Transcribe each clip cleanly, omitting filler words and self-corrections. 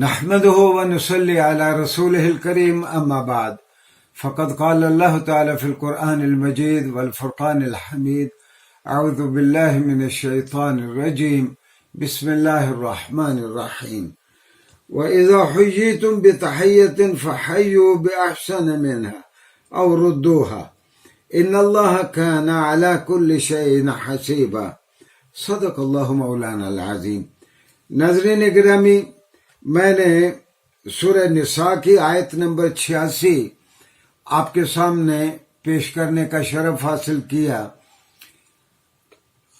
نحمده ونصلي على رسوله الكريم أما بعد فقد قال الله تعالى في القرآن المجيد والفرقان الحميد أعوذ بالله من الشيطان الرجيم بسم الله الرحمن الرحيم وإذا حييتم بتحية فحيوا بأحسن منها أو ردوها إن الله كان على كل شيء حسيبا صدق الله مولانا العظيم. ناظرین گرامی، میں نے سورہ نساء کی آیت نمبر 86 آپ کے سامنے پیش کرنے کا شرف حاصل کیا۔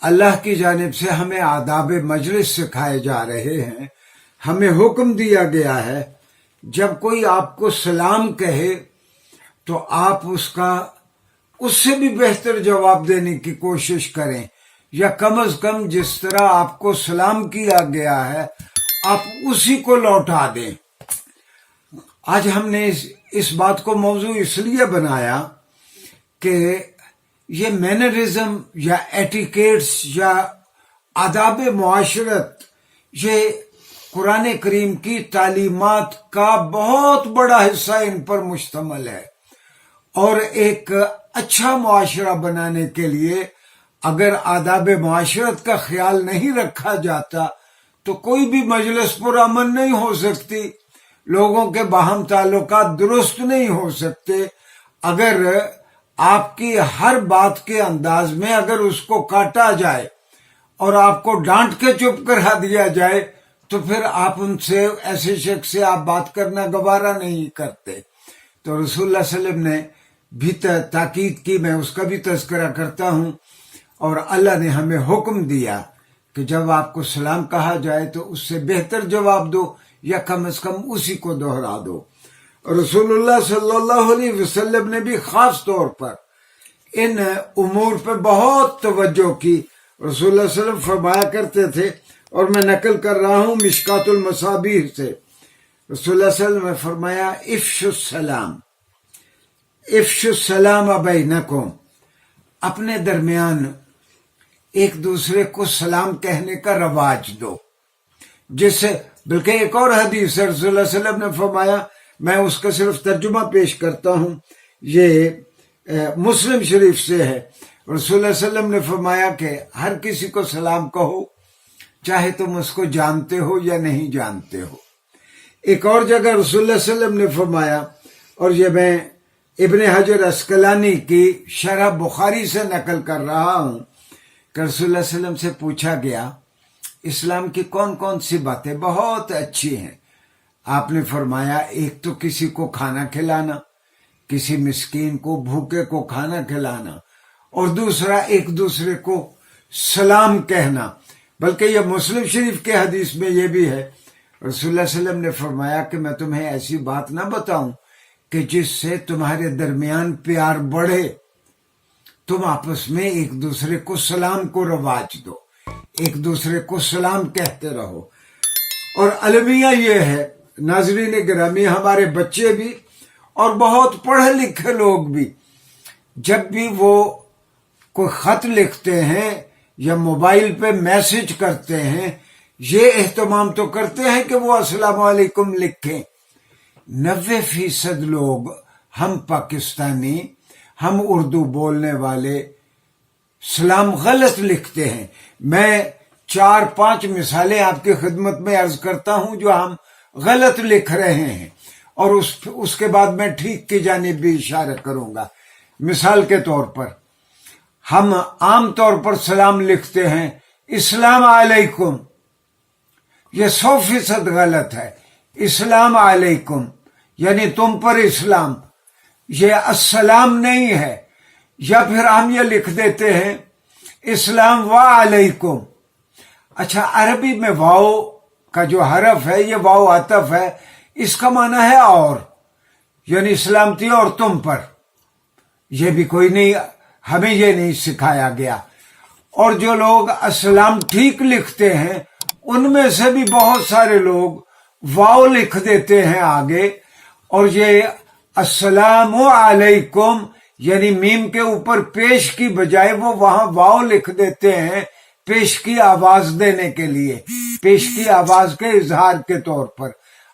اللہ کی جانب سے ہمیں آداب مجلس سکھائے جا رہے ہیں۔ ہمیں حکم دیا گیا ہے جب کوئی آپ کو سلام کہے تو آپ اس سے بھی بہتر جواب دینے کی کوشش کریں، یا کم از کم جس طرح آپ کو سلام کیا گیا ہے آپ اسی کو لوٹا دیں۔ آج ہم نے اس بات کو موضوع اس لیے بنایا کہ یہ مینرزم یا ایٹیکیٹس یا آداب معاشرت یہ قرآن کریم کی تعلیمات کا بہت بڑا حصہ ان پر مشتمل ہے، اور ایک اچھا معاشرہ بنانے کے لیے اگر آداب معاشرت کا خیال نہیں رکھا جاتا تو کوئی بھی مجلس پرامن نہیں ہو سکتی، لوگوں کے باہم تعلقات درست نہیں ہو سکتے۔ اگر آپ کی ہر بات کے انداز میں اگر اس کو کاٹا جائے اور آپ کو ڈانٹ کے چپ کرا دیا جائے تو پھر آپ ان سے، ایسے شخص سے آپ بات کرنا گوارا نہیں کرتے۔ تو رسول اللہ صلی اللہ علیہ وسلم نے بھی تاکید کی، میں اس کا بھی تذکرہ کرتا ہوں، اور اللہ نے ہمیں حکم دیا کہ جب آپ کو سلام کہا جائے تو اس سے بہتر جواب دو، یا کم از کم اسی کو دہرا دو۔ رسول اللہ صلی اللہ علیہ وسلم نے بھی خاص طور پر ان امور پہ بہت توجہ کی۔ رسول اللہ صلی اللہ علیہ وسلم فرمایا کرتے تھے، اور میں نقل کر رہا ہوں مشکات المصابیح سے، رسول اللہ صلی اللہ علیہ وسلم نے فرمایا افشوا السلام بینکم، اپنے درمیان ایک دوسرے کو سلام کہنے کا رواج دو، جس سے، بلکہ ایک اور حدیث ہے رسول اللہ صلی اللہ علیہ وسلم نے فرمایا، میں اس کا صرف ترجمہ پیش کرتا ہوں، یہ مسلم شریف سے ہے۔ رسول اللہ صلی اللہ علیہ وسلم نے فرمایا کہ ہر کسی کو سلام کہو، چاہے تم اس کو جانتے ہو یا نہیں جانتے ہو۔ ایک اور جگہ رسول اللہ صلی اللہ علیہ وسلم نے فرمایا، اور یہ میں ابن حجر عسقلانی کی شرح بخاری سے نقل کر رہا ہوں، کہ رسول اللہ صلی اللہ علیہ وسلم سے پوچھا گیا اسلام کی کون کون سی باتیں بہت اچھی ہیں؟ آپ نے فرمایا، ایک تو کسی کو کھانا کھلانا، کسی مسکین کو، بھوکے کو کھانا کھلانا، اور دوسرا ایک دوسرے کو سلام کہنا۔ بلکہ یہ مسلم شریف کے حدیث میں یہ بھی ہے، رسول اللہ صلی اللہ علیہ وسلم نے فرمایا کہ میں تمہیں ایسی بات نہ بتاؤں کہ جس سے تمہارے درمیان پیار بڑھے، تم آپس میں ایک دوسرے کو سلام کو رواج دو، ایک دوسرے کو سلام کہتے رہو۔ اور المیہ یہ ہے، ناظرین گرامی، ہمارے بچے بھی اور بہت پڑھے لکھے لوگ بھی جب بھی وہ کوئی خط لکھتے ہیں یا موبائل پہ میسج کرتے ہیں، یہ اہتمام تو کرتے ہیں کہ وہ السلام علیکم لکھیں۔ 90% لوگ، ہم پاکستانی، ہم اردو بولنے والے سلام غلط لکھتے ہیں۔ میں 4-5 مثالیں آپ کی خدمت میں عرض کرتا ہوں جو ہم غلط لکھ رہے ہیں، اور اس کے بعد میں ٹھیک کی جانب بھی اشارہ کروں گا۔ مثال کے طور پر ہم عام طور پر سلام لکھتے ہیں اسلام علیکم، یہ 100% غلط ہے۔ اسلام علیکم یعنی تم پر اسلام، یہ السلام نہیں ہے۔ یا پھر ہم یہ لکھ دیتے ہیں اسلام و علیکم۔ اچھا، عربی میں واو کا جو حرف ہے، یہ واو عطف ہے، اس کا معنی ہے اور، یعنی سلامتی اور تم پر۔ یہ بھی کوئی نہیں، ہمیں یہ نہیں سکھایا گیا۔ اور جو لوگ السلام ٹھیک لکھتے ہیں ان میں سے بھی بہت سارے لوگ واو لکھ دیتے ہیں آگے، اور یہ السلام علیکم یعنی میم کے اوپر پیش کی بجائے وہ وہاں واو لکھ دیتے ہیں پیش کی آواز دینے کے لیے، پیش کی آواز کے اظہار کے طور پر۔